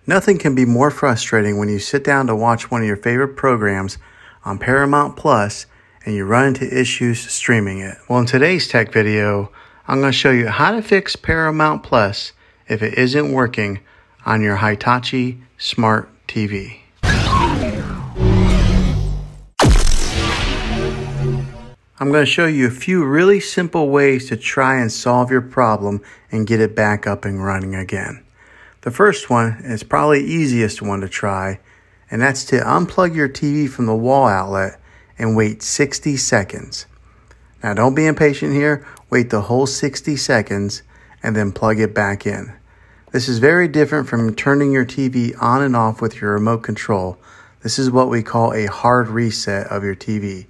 Nothing can be more frustrating when you sit down to watch one of your favorite programs on Paramount Plus and you run into issues streaming it. Well, in today's tech video, I'm going to show you how to fix Paramount Plus if it isn't working on your Hitachi Smart TV. I'm going to show you a few really simple ways to try and solve your problem and get it back up and running again. The first one is probably the easiest one to try, and that's to unplug your TV from the wall outlet and wait 60 seconds. Now don't be impatient here, wait the whole 60 seconds and then plug it back in. This is very different from turning your TV on and off with your remote control. This is what we call a hard reset of your TV.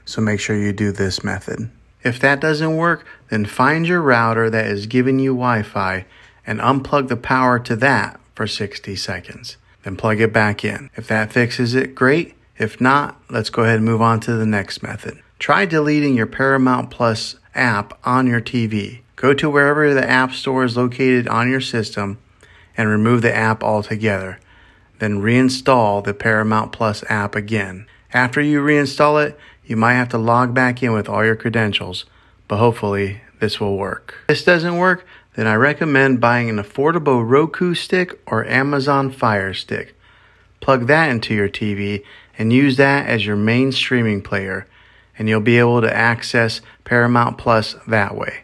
So make sure you do this method. If that doesn't work, then find your router that is giving you Wi-Fi and unplug the power to that for 60 seconds. Then plug it back in. If that fixes it, great. If not, let's go ahead and move on to the next method. Try deleting your Paramount Plus app on your TV. Go to wherever the app store is located on your system and remove the app altogether. Then reinstall the Paramount Plus app again. After you reinstall it, you might have to log back in with all your credentials, but hopefully this will work. If this doesn't work, then I recommend buying an affordable Roku stick or Amazon Fire Stick. Plug that into your TV and use that as your main streaming player, and you'll be able to access Paramount Plus that way.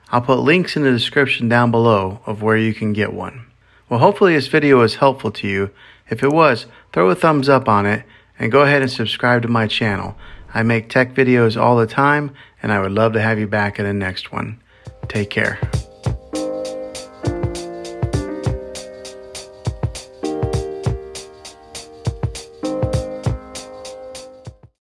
I'll put links in the description down below of where you can get one. Well, hopefully this video was helpful to you. If it was, throw a thumbs up on it and go ahead and subscribe to my channel. I make tech videos all the time, and I would love to have you back in the next one. Take care.